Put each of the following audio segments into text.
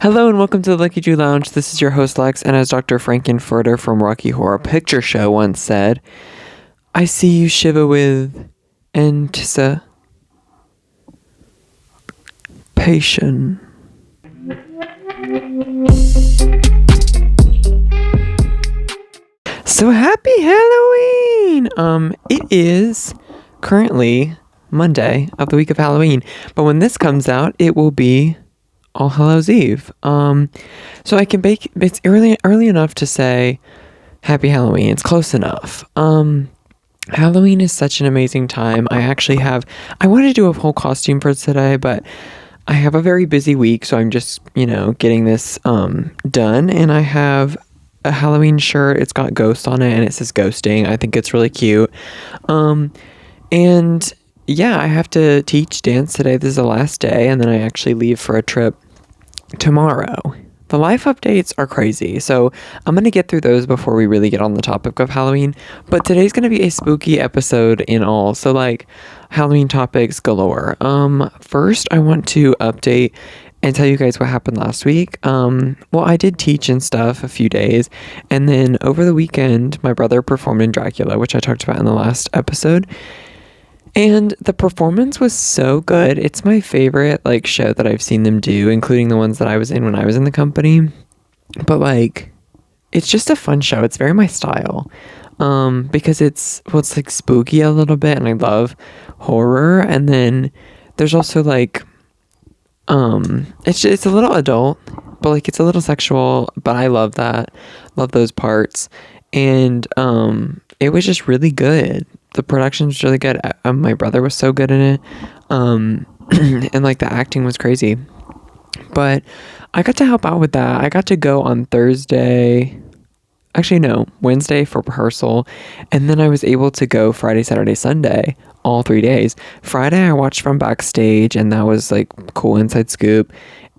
Hello and welcome to the Leckiju Lounge. This is your host Lex, and as Dr. Frankenfurter from Rocky Horror Picture Show once said, I see you shiver with anticipation. So happy Halloween! It is currently Monday of the week of Halloween, but when this comes out, it will be All Hallows Eve. So I can it's early enough to say Happy Halloween. It's close enough. Halloween is such an amazing time. I wanted to do a whole costume for today, but I have a very busy week, so I'm just, getting this done, and I have a Halloween shirt. It's got ghost on it and it says ghosting. I think it's really cute. And yeah, I have to teach dance today. This is the last day, and then I actually leave for a trip tomorrow. The life updates are crazy, so I'm going to get through those before we really get on the topic of Halloween. But today's going to be a spooky episode in all, so Halloween topics galore. First, I want to update and tell you guys what happened last week. I did teach and stuff a few days, and then over the weekend, my brother performed in Dracula, which I talked about in the last episode. And the performance was so good. It's my favorite show that I've seen them do, including the ones that I was in when I was in the company. But it's just a fun show. It's very my style. Because it's spooky a little bit, and I love horror. And then there's also it's a little adult, but it's a little sexual, but I love that. Love those parts. And it was just really good. The production was really good. My brother was so good in it. And the acting was crazy. But I got to help out with that. I got to go on Wednesday for rehearsal. And then I was able to go Friday, Saturday, Sunday, all 3 days. Friday I watched from backstage, and that was cool inside scoop,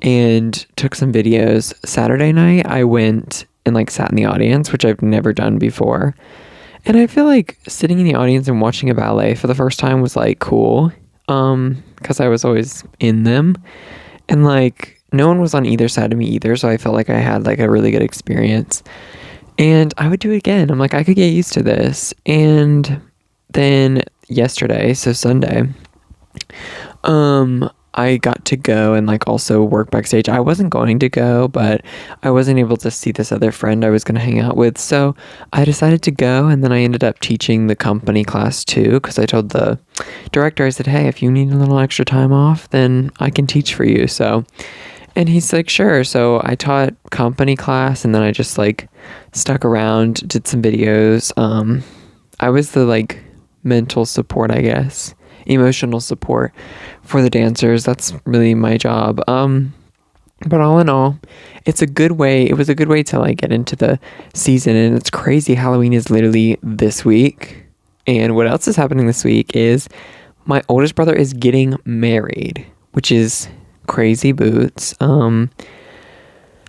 and took some videos. Saturday night I went and sat in the audience, which I've never done before. And I feel sitting in the audience and watching a ballet for the first time was cool, because I was always in them, and no one was on either side of me either, so I felt I had a really good experience, and I would do it again. I'm I could get used to this. And then yesterday, so Sunday, I got to go and also work backstage. I wasn't going to go, but I wasn't able to see this other friend I was going to hang out with, so I decided to go. And then I ended up teaching the company class too, because I told the director, I said, hey, if you need a little extra time off, then I can teach for you. And he's sure. So I taught company class, and then I just stuck around, did some videos. I was the mental support, I guess, emotional support for the dancers. That's really my job. But all in all, it was a good way to get into the season. And it's crazy, Halloween is literally this week. And what else is happening this week is my oldest brother is getting married, which is crazy boots. But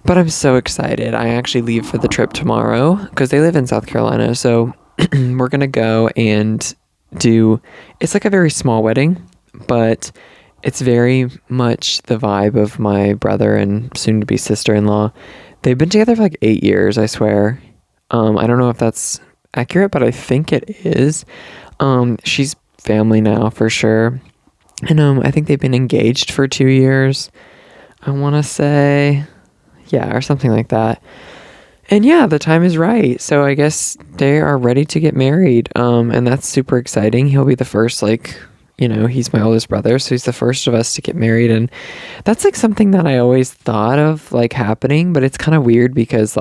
I'm so excited. I actually leave for the trip tomorrow because they live in South Carolina, so we're gonna go and it's a very small wedding, but it's very much the vibe of my brother and soon-to-be sister-in-law. They've been together for 8 years, I swear. I don't know if that's accurate, but I think it is. She's family now for sure. And I think they've been engaged for 2 years, I want to say. Yeah, or something like that. And yeah, the time is right. So I guess they are ready to get married. And that's super exciting. He'll be the first, he's my oldest brother, so he's the first of us to get married. And that's something that I always thought of happening, but it's kind of weird because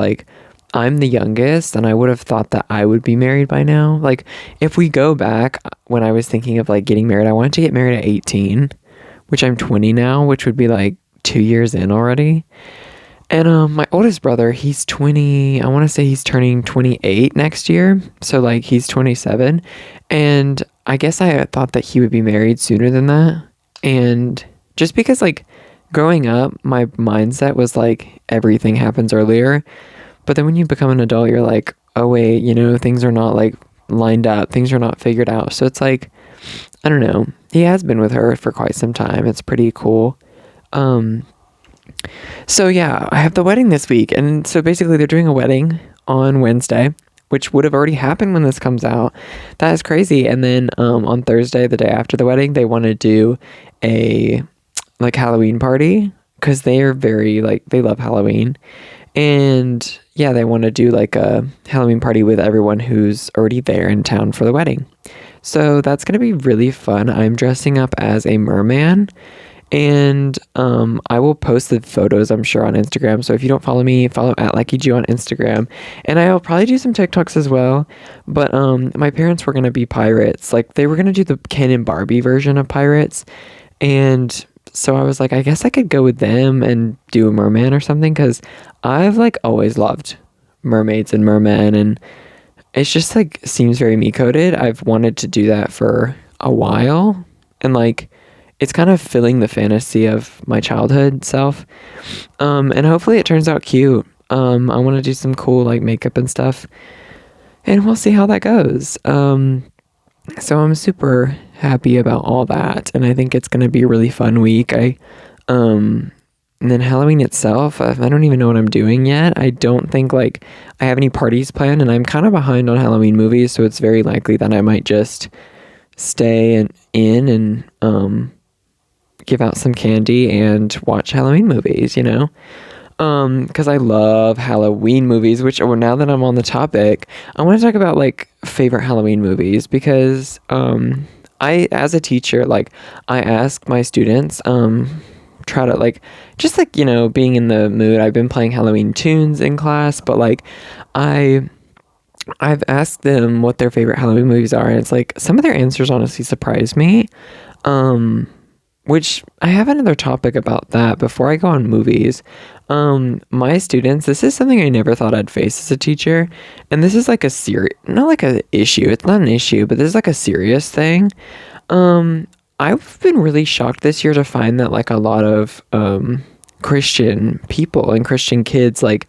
I'm the youngest, and I would have thought that I would be married by now. If we go back when I was thinking of getting married, I wanted to get married at 18, which I'm 20 now, which would be 2 years in already. And my oldest brother, he's 20, I want to say he's turning 28 next year. So he's 27. And I guess I thought that he would be married sooner than that. And just because growing up, my mindset was everything happens earlier. But then when you become an adult, you're oh wait, things are not lined up. Things are not figured out. So it's I don't know. He has been with her for quite some time. It's pretty cool. So yeah, I have the wedding this week, and so basically they're doing a wedding on Wednesday, which would have already happened when this comes out. That is crazy. And then on Thursday, the day after the wedding, they want to do a like Halloween party because they are very like they love Halloween, and yeah, they want to do like a Halloween party with everyone who's already there in town for the wedding. So that's gonna be really fun. I'm dressing up as a merman, and I will post the photos, I'm sure, on Instagram. So if you don't follow me, follow at Leckiju on Instagram. And I'll probably do some TikToks as well. But my parents were gonna be pirates. Like they were gonna do the Ken and Barbie version of pirates. And so I was like, I guess I could go with them and do a merman or something, because I've like always loved mermaids and mermen, and it's just like seems very me coded. I've wanted to do that for a while, and like it's kind of filling the fantasy of my childhood self. And hopefully it turns out cute. I want to do some cool like makeup and stuff, and we'll see how that goes. So I'm super happy about all that, and I think it's gonna be a really fun week. And then Halloween itself, I don't even know what I'm doing yet. I don't think like I have any parties planned, and I'm kind of behind on Halloween movies, so it's very likely that I might just stay in and give out some candy and watch Halloween movies, you know? Because I love Halloween movies, which, oh, now that I'm on the topic, I want to talk about like favorite Halloween movies, because as a teacher, like I ask my students, try to like, just like, you know, being in the mood. I've been playing Halloween tunes in class, but like I've asked them what their favorite Halloween movies are, and it's like some of their answers honestly surprise me. Which I have another topic about that before I go on movies. My students, this is something I never thought I'd face as a teacher, and this is like a not like a issue. It's not an issue, but this is like a serious thing. I've been really shocked this year to find that like a lot of Christian people and Christian kids like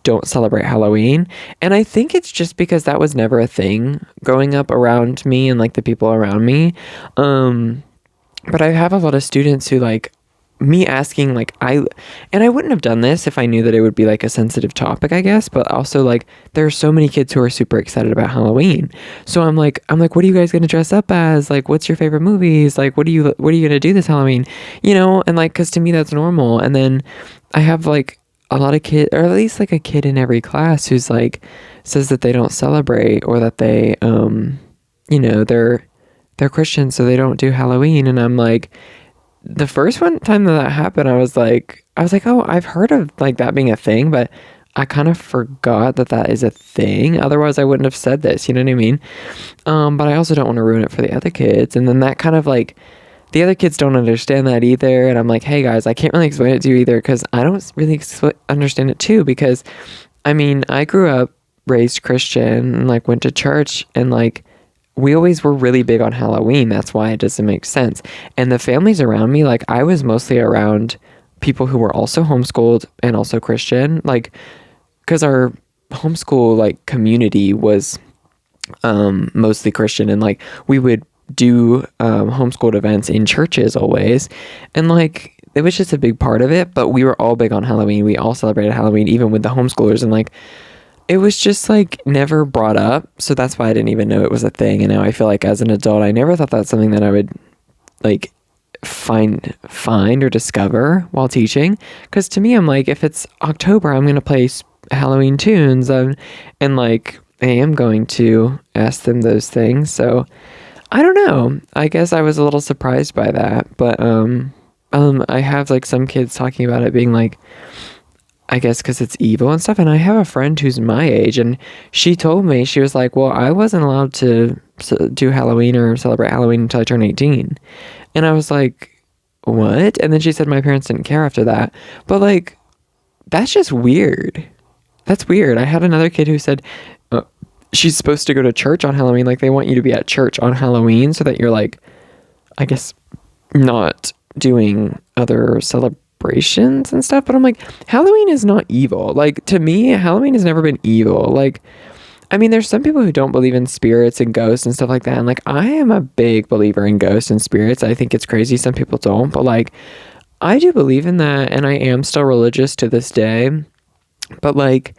don't celebrate Halloween. And I think it's just because that was never a thing growing up around me and like the people around me. But I have a lot of students who like me asking like and I wouldn't have done this if I knew that it would be like a sensitive topic, I guess, but also like there are so many kids who are super excited about Halloween. So I'm like, what are you guys going to dress up as? Like, what's your favorite movies? Like, what are you going to do this Halloween? You know, and like, cause to me that's normal. And then I have like a lot of kids, or at least like a kid in every class who's like, says that they don't celebrate, or that they, you know, they're Christian, so they don't do Halloween. And I'm like, the first one time that happened, I was like, oh, I've heard of like that being a thing, but I kind of forgot that that is a thing. Otherwise, I wouldn't have said this. You know what I mean? But I also don't want to ruin it for the other kids. And then that kind of like, the other kids don't understand that either. And I'm like, hey guys, I can't really explain it to you either, because I don't really understand it too. Because I mean, I grew up raised Christian and like went to church, and like we always were really big on Halloween. That's why it doesn't make sense. And the families around me, like I was mostly around people who were also homeschooled and also Christian, like because our homeschool like community was mostly Christian, and like we would do homeschooled events in churches always, and like it was just a big part of it. But we were all big on Halloween. We all celebrated Halloween, even with the homeschoolers, and like it was just like never brought up. So that's why I didn't even know it was a thing. And now I feel like as an adult, I never thought that's something that I would like find or discover while teaching. Because to me, I'm like, if it's October, I'm gonna play Halloween tunes, and like I am going to ask them those things. So I don't know. I guess I was a little surprised by that. But I have like some kids talking about it being like, I guess because it's evil and stuff. And I have a friend who's my age, and she told me, she was like, well, I wasn't allowed to do Halloween or celebrate Halloween until I turned 18. And I was like, what? And then she said my parents didn't care after that. But like, that's just weird. That's weird. I had another kid who said she's supposed to go to church on Halloween. Like they want you to be at church on Halloween so that you're like, I guess, not doing other celebrations and stuff. But I'm like, Halloween is not evil. Like to me, Halloween has never been evil. Like, I mean, there's some people who don't believe in spirits and ghosts and stuff like that. And like, I am a big believer in ghosts and spirits. I think it's crazy some people don't, but like, I do believe in that, and I am still religious to this day, but like,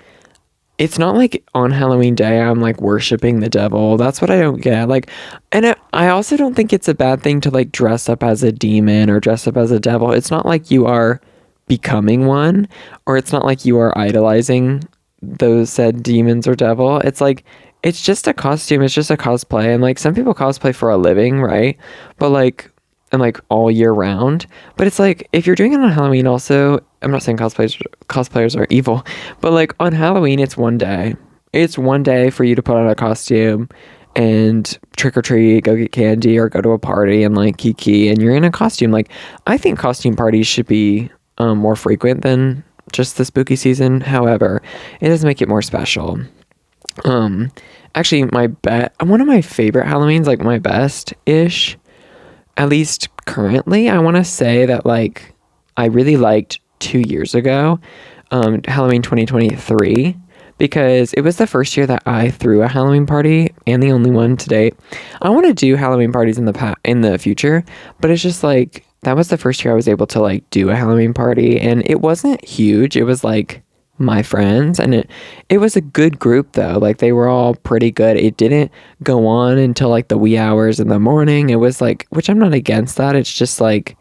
it's not like on Halloween day I'm like worshiping the devil. That's what I don't get. Like, and I also don't think it's a bad thing to like dress up as a demon or dress up as a devil. It's not like you are becoming one, or it's not like you are idolizing those said demons or devil. It's like, it's just a costume. It's just a cosplay. And like, some people cosplay for a living, right? But like, and like all year round. But it's like, if you're doing it on Halloween also, I'm not saying cosplayers are evil, but like on Halloween, it's one day. It's one day for you to put on a costume and trick or treat, go get candy, or go to a party and like kiki, and you're in a costume. Like, I think costume parties should be more frequent than just the spooky season. However, it does make it more special. Actually, one of my favorite Halloweens, like my best ish, at least currently, I want to say that like I really liked 2 years ago, Halloween 2023, because it was the first year that I threw a Halloween party, and the only one to date. I want to do Halloween parties in the future, but it's just like that was the first year I was able to like do a Halloween party, and it wasn't huge. It was like my friends, and it was a good group though. Like, they were all pretty good. It didn't go on until like the wee hours in the morning. It was like, which I'm not against that. It's just like,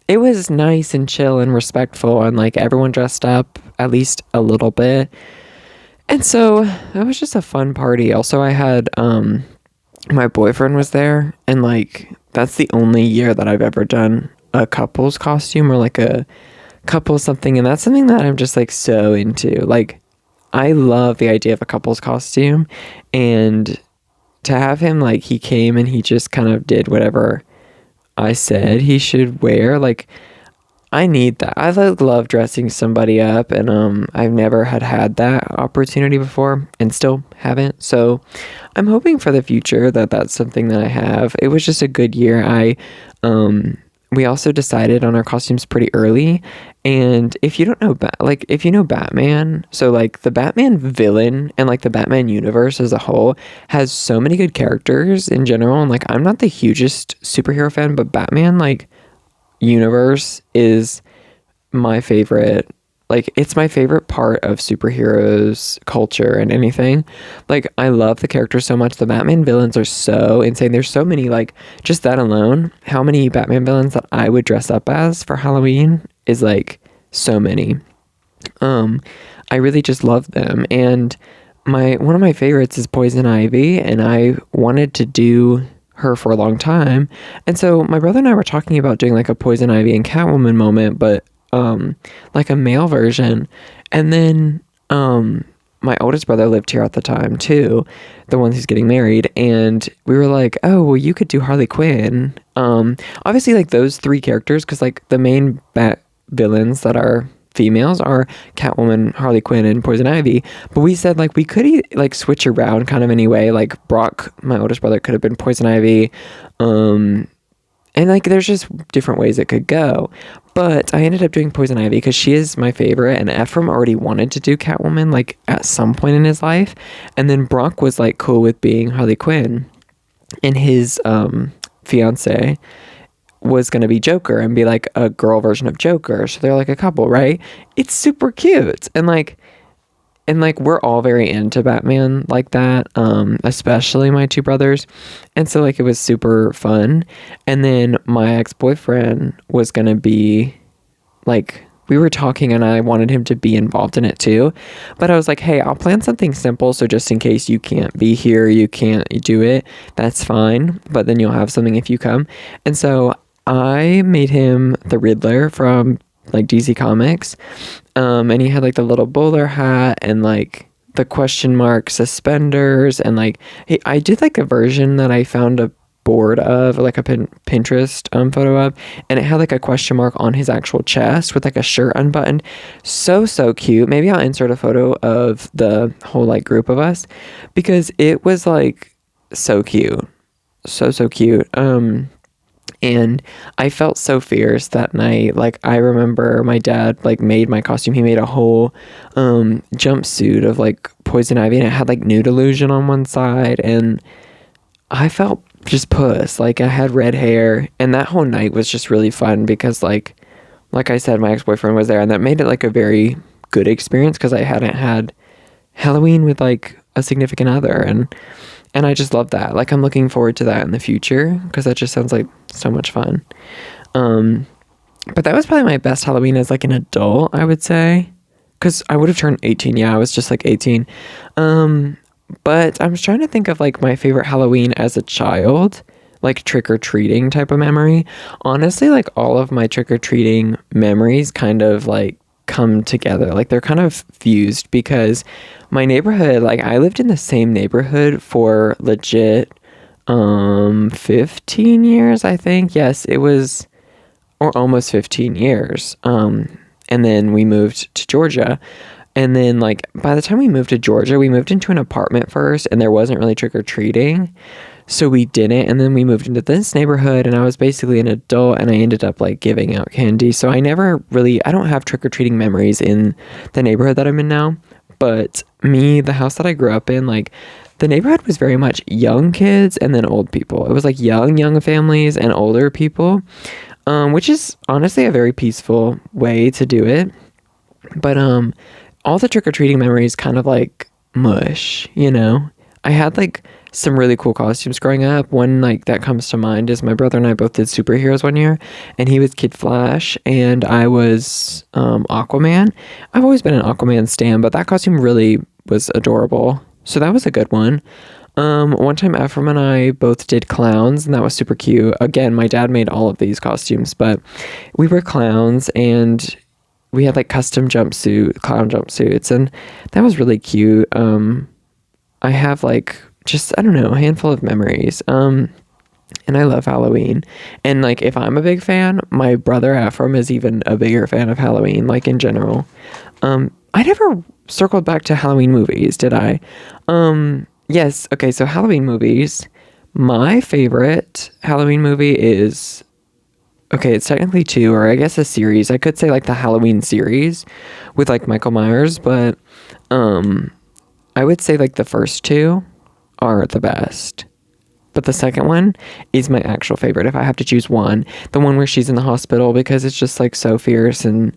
it was nice and chill and respectful, and like everyone dressed up at least a little bit. And so it was just a fun party. Also, I had my boyfriend was there, and like that's the only year that I've ever done a couple's costume, or like a couple something, and that's something that I'm just like so into. Like, I love the idea of a couple's costume, and to have him, like, he came and he just kind of did whatever I said he should wear. Like, I need that. I like love dressing somebody up, and I've never had that opportunity before, and still haven't. So I'm hoping for the future that that's something that I have. It was just a good year. We also decided on our costumes pretty early, and if you don't know if you know Batman, so like the Batman villain and like the Batman universe as a whole has so many good characters in general, and like I'm not the hugest superhero fan, but Batman like universe is my favorite. Like, it's my favorite part of superheroes culture and anything. Like, I love the characters so much. The Batman villains are so insane. There's so many, like, just that alone, how many Batman villains that I would dress up as for Halloween is like so many. I really just love them. And one of my favorites is Poison Ivy, and I wanted to do her for a long time. And so my brother and I were talking about doing like a Poison Ivy and Catwoman moment, but like a male version. And then my oldest brother lived here at the time too, the one who's getting married, and we were like, oh well, you could do Harley Quinn. Obviously like those three characters, because like the main bat villains that are females are Catwoman, Harley Quinn, and Poison Ivy. But we said like we could like switch around kind of anyway. Like Brock, my oldest brother, could have been Poison Ivy. And like there's just different ways it could go. But I ended up doing Poison Ivy because she is my favorite, and Ephraim already wanted to do Catwoman like at some point in his life. And then Brock was like cool with being Harley Quinn, and his fiance was going to be Joker and be like a girl version of Joker. So they're like a couple, right? It's super cute. And like we're all very into Batman like that, especially my two brothers. And so like it was super fun. And then my ex-boyfriend was going to be like, we were talking and I wanted him to be involved in it too. But I was like, hey, I'll plan something simple. So just in case you can't be here, you can't do it, that's fine. But then you'll have something if you come. And so I made him the Riddler from like DC Comics. And he had like the little bowler hat and like the question mark suspenders, and like I did like a version that I found a board of, like a Pinterest photo of, and it had like a question mark on his actual chest with like a shirt unbuttoned. So cute. Maybe I'll insert a photo of the whole like group of us, because it was like so cute. So cute. And I felt so fierce that night. Like, I remember my dad, like, made my costume. He made a whole jumpsuit of, like, Poison Ivy, and it had, like, Nude Illusion on one side, and I felt just puss. Like, I had red hair, and that whole night was just really fun because, like, like I said, my ex-boyfriend was there, and that made it like a very good experience because I hadn't had Halloween with like a significant other, and I just love that. Like I'm looking forward to that in the future because that just sounds like so much fun. Um, but that was probably my best Halloween as like an adult, I would say, because I would have turned 18. Yeah, I was just like 18. Um, but I was trying to think of like my favorite Halloween as a child, like trick or treating type of memory. Honestly, like all of my trick or treating memories kind of like come together. Like they're kind of fused because my neighborhood, like I lived in the same neighborhood for legit 15 years, I think. Yes, it was, or almost 15 years. And then we moved to Georgia. And then, like, by the time we moved to Georgia, we moved into an apartment first, and there wasn't really trick or treating. So we didn't. And then we moved into this neighborhood, and I was basically an adult, and I ended up, like, giving out candy. So I never really, I don't have trick or treating memories in the neighborhood that I'm in now. But me, the house that I grew up in, like, the neighborhood was very much young kids and then old people. It was like young families and older people, which is honestly a very peaceful way to do it. But all the trick-or-treating memories kind of like mush, you know? I had like some really cool costumes growing up. One like that comes to mind is my brother and I both did superheroes one year, and he was Kid Flash and I was Aquaman. I've always been an Aquaman stan, but that costume really was adorable. So that was a good one. One time Ephraim and I both did clowns, and that was super cute. Again, my dad made all of these costumes, but we were clowns, and we had like custom clown jumpsuits, and that was really cute. I have like just, I don't know, a handful of memories. And I love Halloween. And like if I'm a big fan, my brother Ephraim is even a bigger fan of Halloween, like in general. I never circled back to Halloween movies, did I? Yes, okay, so Halloween movies. My favorite Halloween movie is, okay, it's technically two, or I guess a series. I could say like the Halloween series with like Michael Myers, but I would say like the first two are the best. But the second one is my actual favorite if I have to choose one. The one where she's in the hospital, because it's just like so fierce, and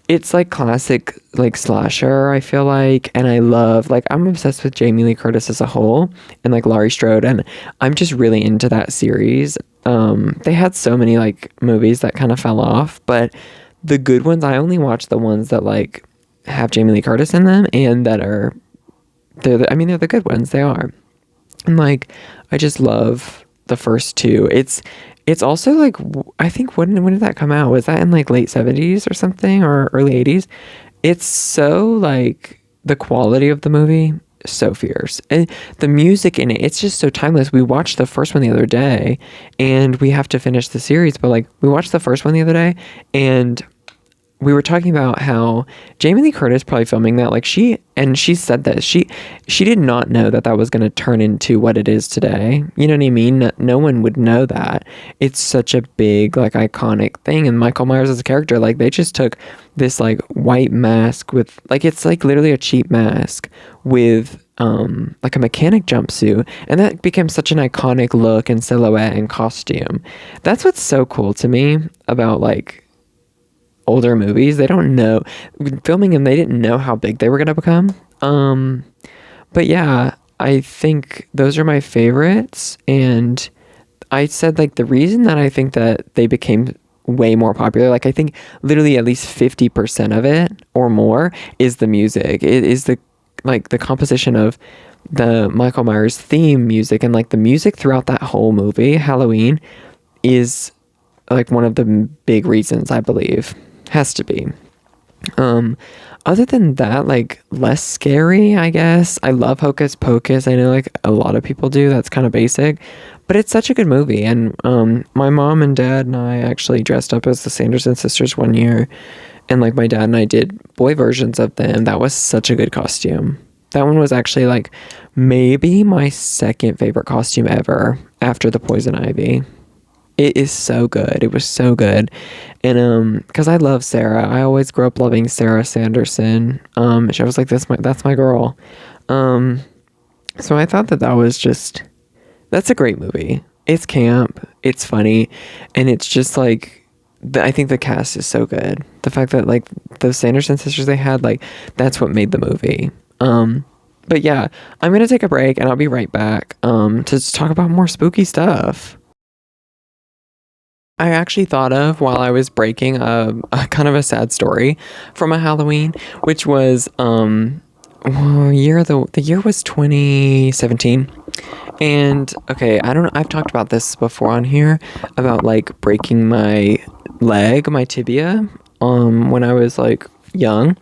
it's like classic like slasher, I feel like. And I love, like, I'm obsessed with Jamie Lee Curtis as a whole, and like Laurie Strode, and I'm just really into that series. They had so many like movies that kind of fell off, but the good ones, I only watch the ones that like have Jamie Lee Curtis in them, and that are, they're the good ones. They are. And like I just love the first two. It's also like, I think, when did that come out? Was that in like late 70s or something, or early 80s? It's so like, the quality of the movie, so fierce, and the music in it, it's just so timeless. We watched the first one the other day, and we have to finish the series, but like we watched the first one the other day, and we were talking about how Jamie Lee Curtis probably filming that, like she said that she did not know that that was going to turn into what it is today. You know what I mean? No one would know that. It's such a big, like, iconic thing. And Michael Myers as a character, like, they just took this like white mask with, like, it's like literally a cheap mask with like a mechanic jumpsuit, and that became such an iconic look and silhouette and costume. That's what's so cool to me about like older movies. They don't know, filming them, they didn't know how big they were going to become. But yeah, I think those are my favorites. And I said, like, the reason that I think that they became way more popular, like, I think literally at least 50% of it or more is the music. It is the, like, the composition of the Michael Myers theme music, and like the music throughout that whole movie, Halloween, is like one of the big reasons, I believe. Has to be. Other than that, like, less scary, I guess. I love Hocus Pocus. I know like a lot of people do. That's kind of basic, but it's such a good movie. And my mom and dad and I actually dressed up as the Sanderson sisters one year, and like my dad and I did boy versions of them. That was such a good costume. That one was actually like maybe my second favorite costume ever, after the Poison Ivy. It is so good. It was so good. And because I love Sarah. I always grew up loving Sarah Sanderson. She was like, that's my girl. So I thought that was just, that's a great movie. It's camp, it's funny, and it's just like I think the cast is so good. The fact that like those Sanderson sisters they had, like that's what made the movie. But yeah, I'm gonna take a break and I'll be right back to just talk about more spooky stuff. I actually thought of while I was breaking a kind of a sad story from a Halloween, which was the year was 2017. And okay, I don't know, I've talked about this before on here about like breaking my leg, my tibia, when I was like young.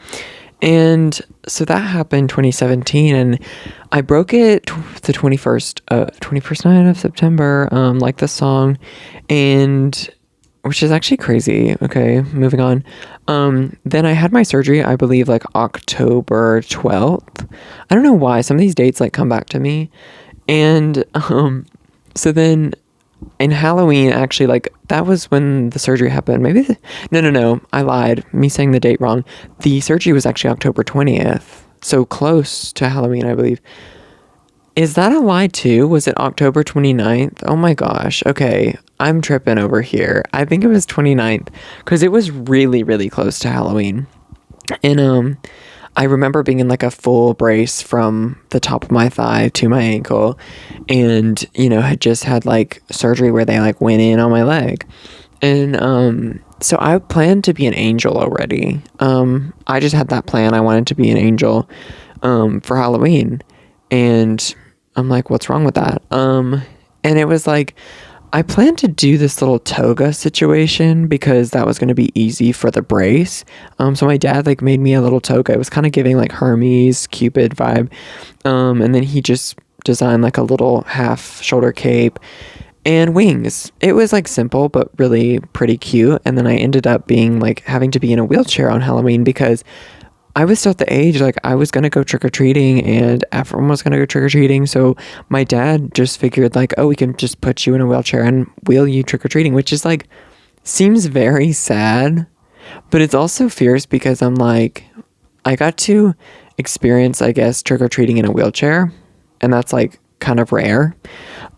And so that happened 2017 and I broke it the 21st night of September, like the song, and which is actually crazy. Okay, moving on. Then I had my surgery, I believe like October 12th. I don't know why some of these dates like come back to me. And so then in Halloween, actually, like that was when the surgery happened. No, I lied. Me saying the date wrong. The surgery was actually October 20th. So close to Halloween, I believe. Is that a lie too? Was it October 29th? Oh my gosh. Okay. I'm tripping over here. I think it was 29th because it was really, really close to Halloween. And I remember being in like a full brace from the top of my thigh to my ankle and, had just had like surgery where they like went in on my leg. And so I planned to be an angel already. I just had that plan. I wanted to be an angel for Halloween. And I'm like, what's wrong with that? And it was like, I planned to do this little toga situation because that was going to be easy for the brace. So my dad like made me a little toga. It was kind of giving like Hermes, Cupid vibe. And then he just designed like a little half shoulder cape and wings. It was like simple, but really pretty cute. And then I ended up being like having to be in a wheelchair on Halloween because I was still at the age, like, I was going to go trick-or-treating, and everyone was going to go trick-or-treating, so my dad just figured, like, oh, we can just put you in a wheelchair and wheel you trick-or-treating, which is, like, seems very sad, but it's also fierce because I'm, like, I got to experience, I guess, trick-or-treating in a wheelchair, and that's, like, kind of rare.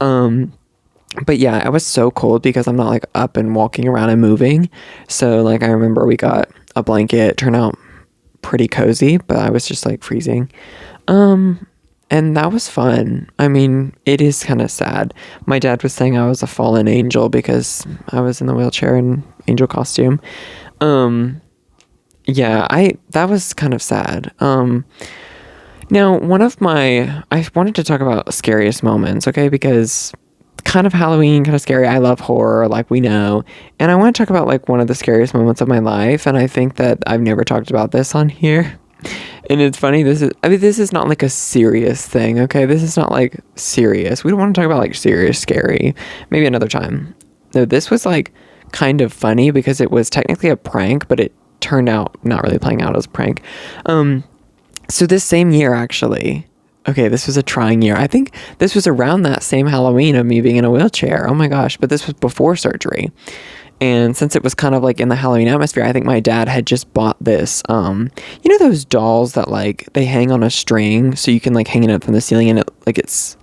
But yeah, I was so cold because I'm not, like, up and walking around and moving, so, like, I remember we got a blanket, turned out pretty cozy, but I was just like freezing. And that was fun. I mean, it is kind of sad. My dad was saying I was a fallen angel because I was in the wheelchair and angel costume. Yeah, that was kind of sad. Now I wanted to talk about scariest moments, okay? Because kind of Halloween, kind of scary. I love horror, like we know. And I want to talk about like one of the scariest moments of my life. And I think that I've never talked about this on here. And it's funny, this is not like a serious thing, okay? This is not like serious. We don't want to talk about like serious, scary. Maybe another time. No, this was like kind of funny because it was technically a prank, but it turned out not really playing out as a prank. So this same year, actually, okay, this was a trying year. I think this was around that same Halloween of me being in a wheelchair. Oh my gosh, but this was before surgery. And since it was kind of like in the Halloween atmosphere, I think my dad had just bought this, those dolls that like they hang on a string so you can like hang it up from the ceiling and it like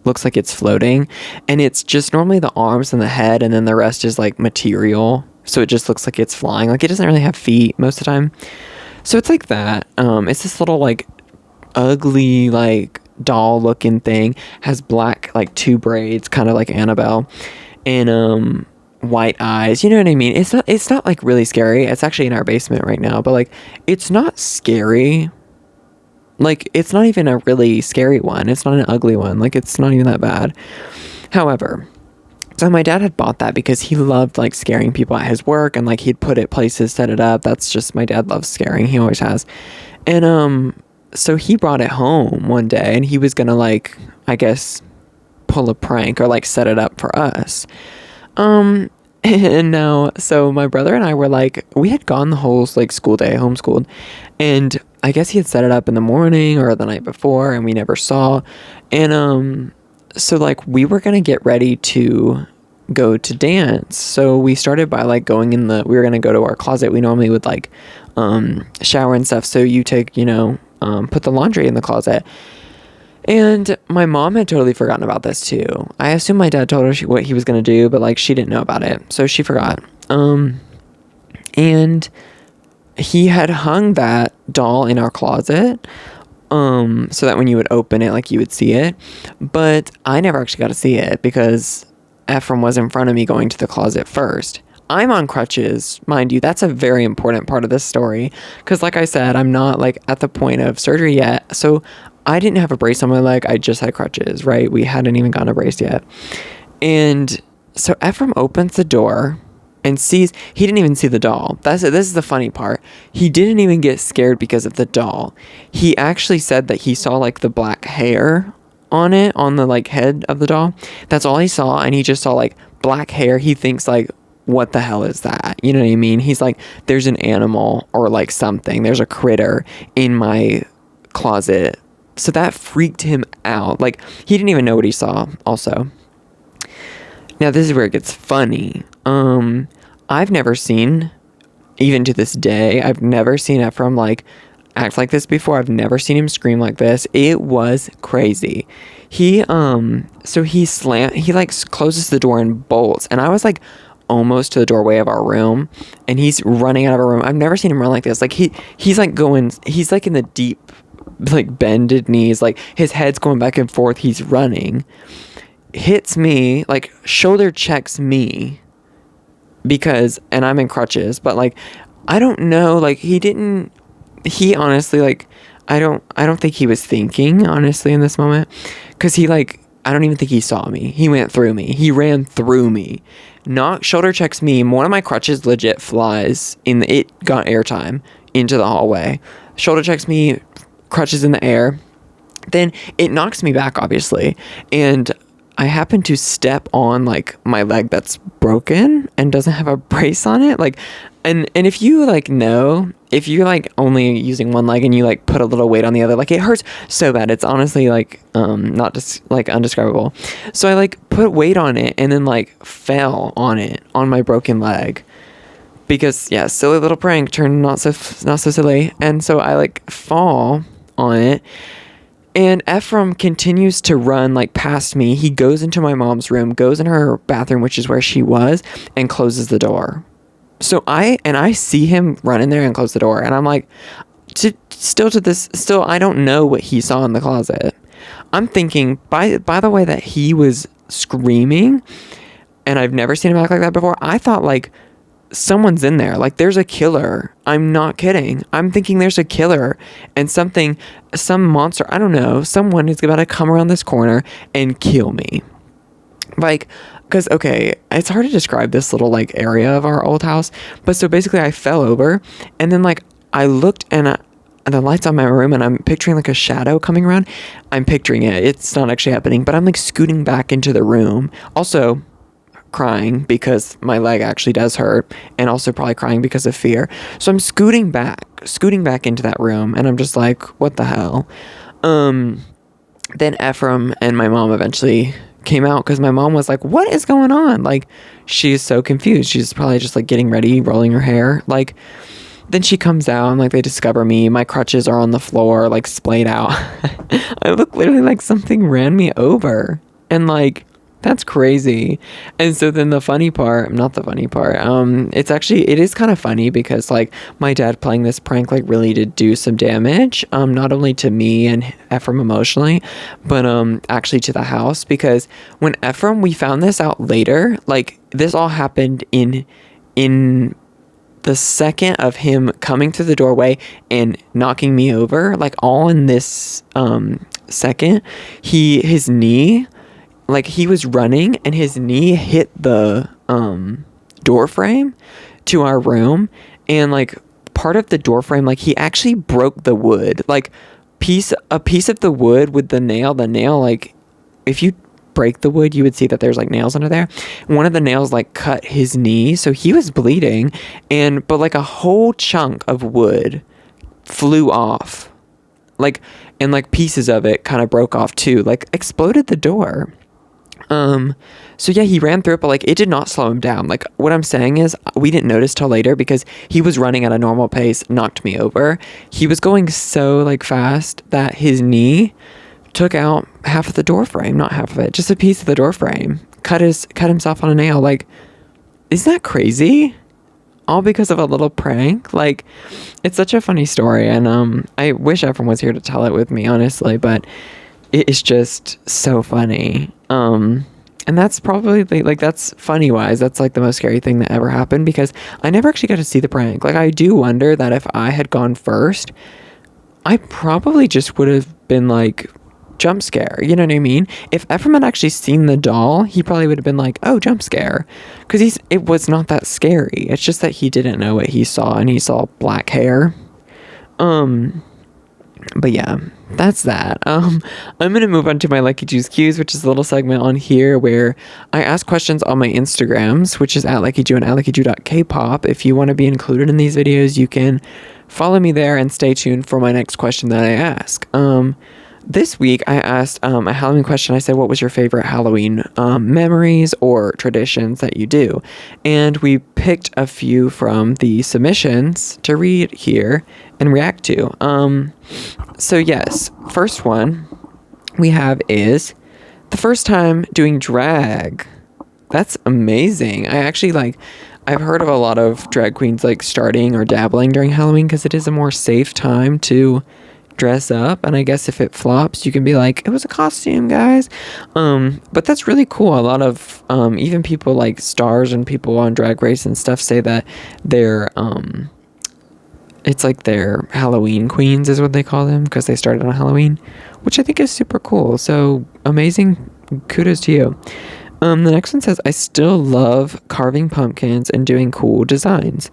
looks like it's floating. And it's just normally the arms and the head and then the rest is like material. So it just looks like it's flying. Like it doesn't really have feet most of the time. So it's like that. It's this little like ugly like doll looking thing, has black like two braids, kind of like Annabelle, and white eyes, you know what I mean? It's not like really scary. It's actually in our basement right now, but like it's not scary. Like it's not even a really scary one. It's not an ugly one. Like it's not even that bad. However, so my dad had bought that because he loved like scaring people at his work and like he'd put it places, set it up. That's just, my dad loves scaring. He always has. And so he brought it home one day and he was gonna like, I guess, pull a prank or like set it up for us. And now, so my brother and I were like, we had gone the whole like school day, homeschooled, and I guess he had set it up in the morning or the night before and we never saw. And so like we were gonna get ready to go to dance. So we started by like we were gonna go to our closet. We normally would like shower and stuff. So you take, put the laundry in the closet. And my mom had totally forgotten about this too. I assume my dad told her what he was going to do, but like she didn't know about it. So she forgot. And he had hung that doll in our closet, so that when you would open it, like, you would see it. But I never actually got to see it because Ephraim was in front of me going to the closet first. I'm on crutches, mind you. That's a very important part of this story because, like I said, I'm not, like, at the point of surgery yet. So I didn't have a brace on my leg. I just had crutches, right? We hadn't even gotten a brace yet. And so Ephraim opens the door and sees, he didn't even see the doll. This is the funny part. He didn't even get scared because of the doll. He actually said that he saw, like, the black hair on it, on the, like, head of the doll. That's all he saw, and he just saw, like, black hair. He thinks, like, what the hell is that? You know what I mean? He's like, there's an animal or, like, something. There's a critter in my closet. So that freaked him out. Like, he didn't even know what he saw also. Now, this is where it gets funny. I've never seen, even to this day, I've never seen Ephraim, like, act like this before. I've never seen him scream like this. It was crazy. He like, closes the door and bolts. And I was, like, almost to the doorway of our room. And he's running out of our room. I've never seen him run like this. Like, he's, like, he's, like, in the deep, like, bended knees. Like, his head's going back and forth. He's running. Hits me, like, shoulder checks me because, and I'm in crutches, but, like, I don't know, like, he honestly, like, I don't think he was thinking, honestly, in this moment, because he, like, I don't even think he saw me. He went through me. He ran through me. Not shoulder checks me. One of my crutches legit flies it got airtime into the hallway. Shoulder checks me, crutches in the air. Then it knocks me back, obviously, and I happen to step on, like, my leg that's broken and doesn't have a brace on it. Like, and if you, like, know, if you're, like, only using one leg and you, like, put a little weight on the other, like, it hurts so bad. It's honestly, like, not just, like, undescribable. So I, like, put weight on it and then, like, fell on it, on my broken leg. Because, yeah, silly little prank turned not so silly. And so I, like, fall on it. And Ephraim continues to run, like, past me. He goes into my mom's room, goes in her bathroom, which is where she was, and closes the door. So I see him run in there and close the door. And I'm like, still, I don't know what he saw in the closet. I'm thinking, by the way that he was screaming, and I've never seen him act like that before, I thought, like, someone's in there. Like, there's a killer. I'm not kidding. I'm thinking there's a killer and some monster, I don't know, someone is about to come around this corner and kill me. Like, because, okay, it's hard to describe this little, like, area of our old house, but so basically I fell over and then, like, I looked and the lights on my room and I'm picturing, like, a shadow coming around. I'm picturing it. It's not actually happening, but I'm, like, scooting back into the room. Also, crying because my leg actually does hurt, and also probably crying because of fear. So I'm scooting back into that room, and I'm just like, what the hell? Then Ephraim and my mom eventually came out because my mom was like, what is going on? Like, she's so confused. She's probably just, like, getting ready, rolling her hair. Like, then she comes out and, like, they discover me. My crutches are on the floor, like, splayed out. I look literally like something ran me over, and, like, that's crazy. And so then not the funny part, it is kind of funny because, like, my dad playing this prank, like, really did do some damage, not only to me and Ephraim emotionally, but actually to the house, because when we found this out later, like, this all happened in the second of him coming through the doorway and knocking me over, like, all in this second. His knee, like, he was running and his knee hit the door frame to our room, and, like, part of the door frame, like, he actually broke the wood, like, a piece of the wood with the nail, like, if you break the wood, you would see that there's, like, nails under there. One of the nails, like, cut his knee, so he was bleeding, but, like, a whole chunk of wood flew off, like, and, like, pieces of it kind of broke off too, like, exploded the door. So yeah, he ran through it, but, like, it did not slow him down. Like, what I'm saying is, we didn't notice till later because he was running at a normal pace, knocked me over. He was going so, like, fast that his knee took out half of the door frame, not half of it, just a piece of the door frame, cut himself on a nail. Like, isn't that crazy? all because of a little prank. Like, it's such a funny story, and I wish everyone was here to tell it with me, honestly, but it is just so funny. And that's probably like that's funny wise, that's like the most scary thing that ever happened, because I never actually got to see the prank. Like, I do wonder that if I had gone first, I probably just would have been like, jump scare, you know what I mean? If Ephraim had actually seen the doll, he probably would have been like, oh, jump scare, because it was not that scary. It's just that he didn't know what he saw, and he saw black hair. But yeah, that's that. I'm gonna move on to my Leckiju's Cues, which is a little segment on here where I ask questions on my Instagrams, which is at Leckiju and at leckiju.kpop. If you want to be included in these videos, you can follow me there and stay tuned for my next question that I ask. This week I asked a Halloween question. I said, what was your favorite Halloween memories or traditions that you do? And we picked a few from the submissions to read here and react to. So yes, first one we have is the first time doing drag. That's amazing. I actually I've heard of a lot of drag queens like starting or dabbling during Halloween because it is a more safe time to dress up, and I guess if it flops you can be like, it was a costume, guys. But that's really cool. A lot of even people like stars and people on Drag Race and stuff say that they're it's like they're Halloween queens is what they call them, because they started on Halloween, which I think is super cool. So amazing, kudos to you. The next one says, I still love carving pumpkins and doing cool designs.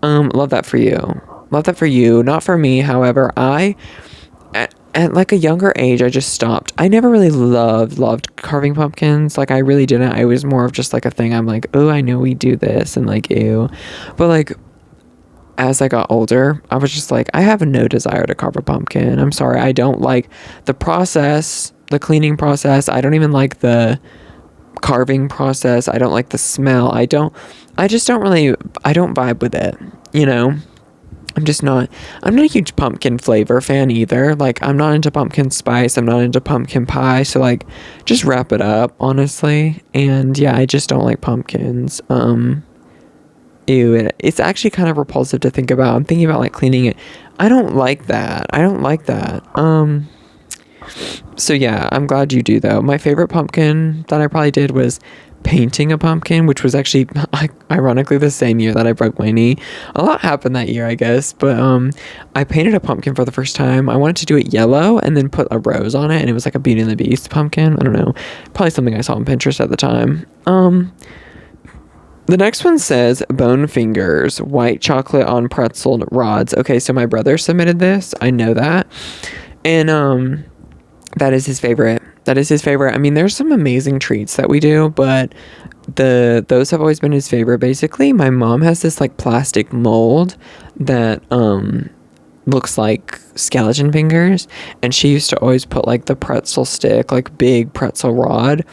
Love that for you. Love that for you. Not for me, however. At like a younger age, I just stopped. I never really loved carving pumpkins. Like, I really didn't. I was more of just like a thing. I'm like, oh, I know we do this, and like, ew. But like, as I got older, I was just like, I have no desire to carve a pumpkin. I'm sorry. I don't like the process, the cleaning process. I don't even like the carving process. I don't like the smell. I don't vibe with it, you know? I'm not a huge pumpkin flavor fan either. Like, I'm not into pumpkin spice. I'm not into pumpkin pie. So like, just wrap it up, honestly. And yeah, I just don't like pumpkins. Ew, it's actually kind of repulsive to think about. I'm thinking about like cleaning it. I don't like that. So yeah, I'm glad you do though. My favorite pumpkin that I probably did was painting a pumpkin, which was actually ironically the same year that I broke my knee. A lot happened that year, I guess, but I painted a pumpkin for the first time. I wanted to do it yellow and then put a rose on it, and it was like a Beauty and the Beast pumpkin. I don't know, probably something I saw on Pinterest at the time. The next one says bone fingers, white chocolate on pretzel rods. Okay, so my brother submitted this. I know that, and that is his favorite. I mean, there's some amazing treats that we do, but those have always been his favorite. Basically, my mom has this like plastic mold that looks like skeleton fingers, and she used to always put like the pretzel stick, like big pretzel rod,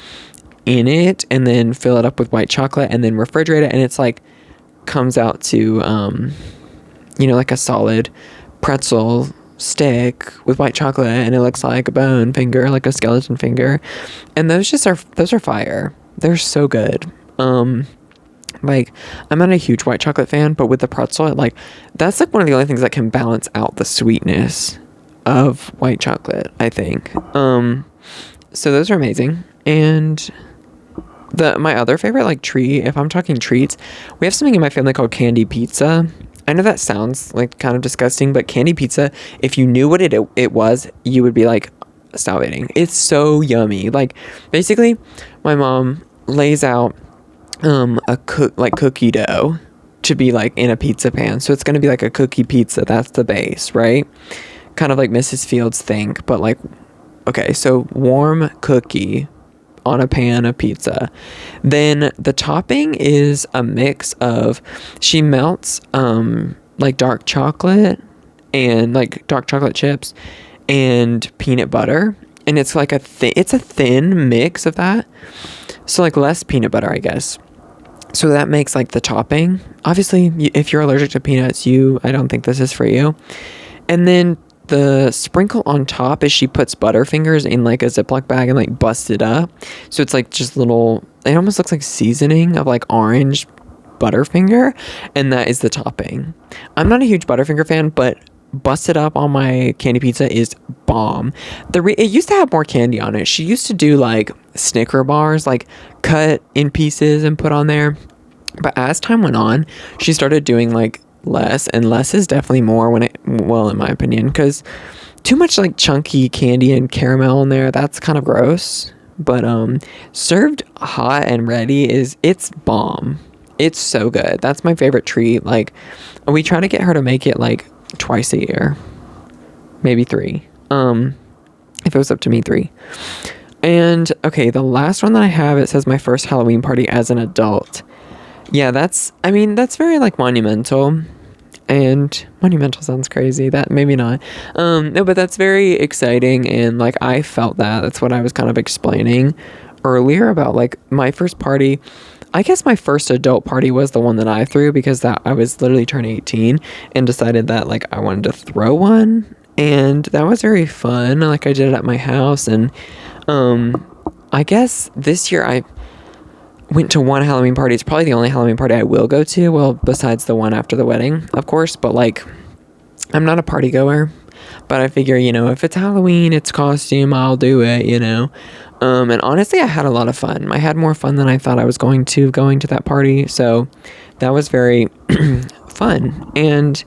in it, and then fill it up with white chocolate and then refrigerate it, and it's like comes out to like a solid pretzel stick with white chocolate, and it looks like a bone finger, like a skeleton finger, and those are fire. They're so good. Like, I'm not a huge white chocolate fan, but with the pretzel, that's like one of the only things that can balance out the sweetness of white chocolate, I think. So those are amazing. And my other favorite like treat, if I'm talking treats, we have something in my family called candy pizza. I know that sounds like kind of disgusting, but candy pizza, if you knew what it was, you would be like, stop eating. It's so yummy. Like, basically, my mom lays out cookie dough to be like in a pizza pan. So it's going to be like a cookie pizza. That's the base, right? Kind of like Mrs. Fields think, but like, okay, so warm cookie on a pan of pizza. Then the topping is a mix of, she melts like dark chocolate and like dark chocolate chips and peanut butter, and it's like it's a thin mix of that, so like less peanut butter, I guess. So that makes like the topping. Obviously, if you're allergic to peanuts, I don't think this is for you. And then the sprinkle on top is she puts Butterfingers in like a Ziploc bag and like busts it up. So it's like just little, it almost looks like seasoning of like orange Butterfinger, and that is the topping. I'm not a huge Butterfinger fan, but busted up on my candy pizza is bomb. It used to have more candy on it. She used to do like Snicker bars, like cut in pieces and put on there. But as time went on, she started doing like less, and less is definitely more in my opinion, because too much like chunky candy and caramel in there, that's kind of gross. But served hot and ready it's bomb. It's so good. That's my favorite treat. Like, we try to get her to make it like twice a year, maybe 3. If it was up to me, 3. And okay, the last one that I have, it says my first Halloween party as an adult. Yeah, that's very like monumental. And monumental sounds crazy. That maybe not. No, but that's very exciting, and like I felt that. That's what I was kind of explaining earlier about like my first party. I guess my first adult party was the one that I threw, because that I was literally turning 18 and decided that like I wanted to throw one, and that was very fun. Like, I did it at my house, and I guess this year I went to one Halloween party. It's probably the only Halloween party I will go to, well, besides the one after the wedding, of course. But like, I'm not a party goer, but I figure, if it's Halloween, it's costume, I'll do it, and honestly, I had a lot of fun. I had more fun than I thought I was going to that party, so that was very fun. And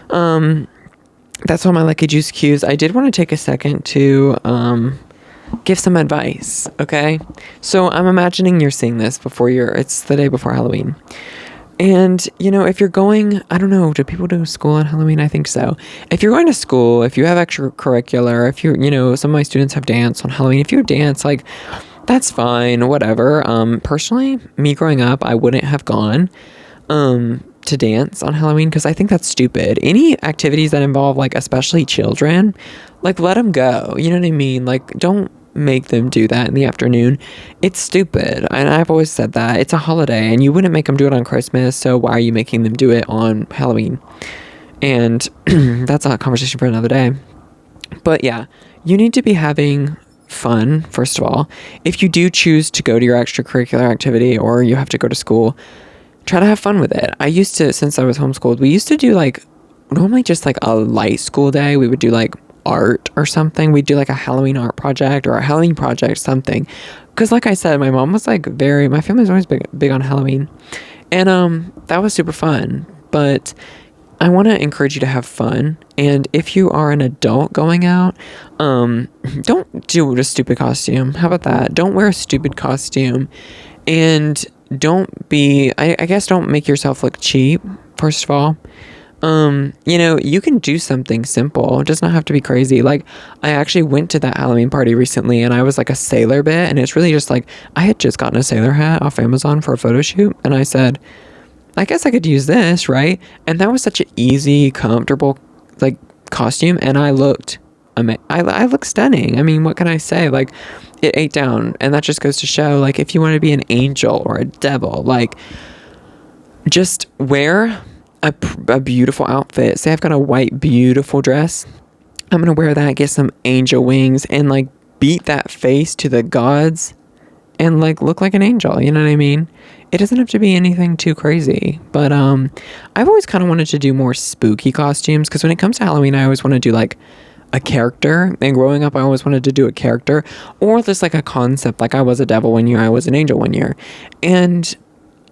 that's all my Leckiju cues. I did want to take a second to give some advice, okay? So I'm imagining you're seeing this it's the day before Halloween. And, if you're going, I don't know, do people do school on Halloween? I think so. If you're going to school, if you have extracurricular, if some of my students have dance on Halloween, if you dance, like, that's fine, whatever. Personally, me growing up, I wouldn't have gone to dance on Halloween, because I think that's stupid. Any activities that involve, like, especially children, like, let them go. You know what I mean? Like, don't make them do that in the afternoon. It's stupid, and I've always said that. It's a holiday, and you wouldn't make them do it on Christmas, so why are you making them do it on Halloween? And that's a conversation for another day. But yeah, you need to be having fun, first of all. If you do choose to go to your extracurricular activity, or you have to go to school, try to have fun with it. I used to, since I was homeschooled, we used to do like normally just like a light school day. We would do like art or something. We'd do like a Halloween art project or a Halloween project, something. Because like I said, my mom was like my family's always big on Halloween. And that was super fun. But I want to encourage you to have fun. And if you are an adult going out, don't do a stupid costume. How about that? Don't wear a stupid costume. And don't be, I guess don't make yourself look cheap, first of all. You can do something simple. It does not have to be crazy. Like, I actually went to that Halloween party recently, and I was like a sailor bit, and it's really just like, I had just gotten a sailor hat off Amazon for a photo shoot, and I said, I guess I could use this, right? And that was such an easy, comfortable, like, costume, and I looked stunning. I mean, what can I say? Like, it ate down, and that just goes to show, like, if you want to be an angel or a devil, like, just wear a beautiful outfit. Say I've got a white beautiful dress, I'm gonna wear that, get some angel wings, and like beat that face to the gods and like look like an angel. You know what I mean? It doesn't have to be anything too crazy, but I've always kind of wanted to do more spooky costumes, because when it comes to Halloween, I always want to do like a character, and growing up I always wanted to do a character, or just like a concept, like I was a devil one year, I was an angel one year, and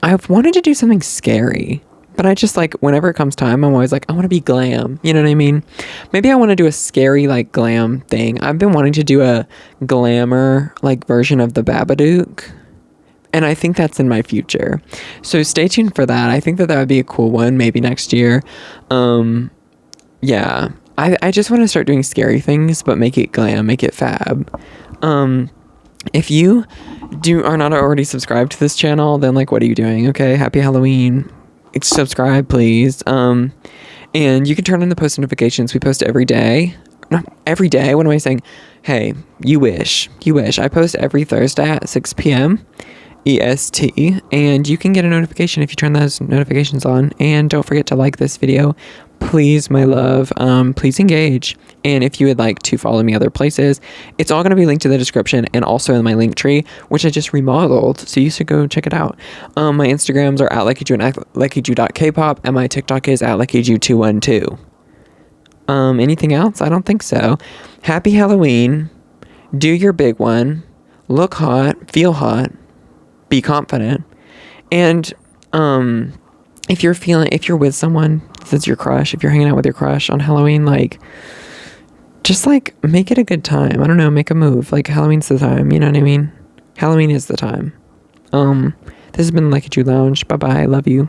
I've wanted to do something scary. But I just like, whenever it comes time, I'm always like, I want to be glam. You know what I mean? Maybe I want to do a scary, like, glam thing. I've been wanting to do a glamour, like, version of the Babadook. And I think that's in my future. So stay tuned for that. I think that would be a cool one, maybe next year. Yeah. I just want to start doing scary things, but make it glam, make it fab. If you are not already subscribed to this channel, then, like, what are you doing? Okay, happy Halloween. Subscribe, please. And you can turn on the post notifications. We post every day. Not every day. What am I saying? Hey, you wish. I post every Thursday at 6 p.m. EST, and you can get a notification if you turn those notifications on. And don't forget to like this video. please, my love, please engage. And if you would like to follow me other places, it's all going to be linked to the description and also in my link tree, which I just remodeled. So you should go check it out. My Instagrams are at Leckiju and at Leckiju.kpop, and my TikTok is at Leckiju212. Anything else? I don't think so. Happy Halloween. Do your big one. Look hot. Feel hot. Be confident. And, if you're with someone that's your crush, if you're hanging out with your crush on Halloween, like, just like make it a good time. I don't know, make a move. Like, Halloween's the time, you know what I mean? Halloween is the time. This has been Leckiju Lounge. Bye bye. Love you.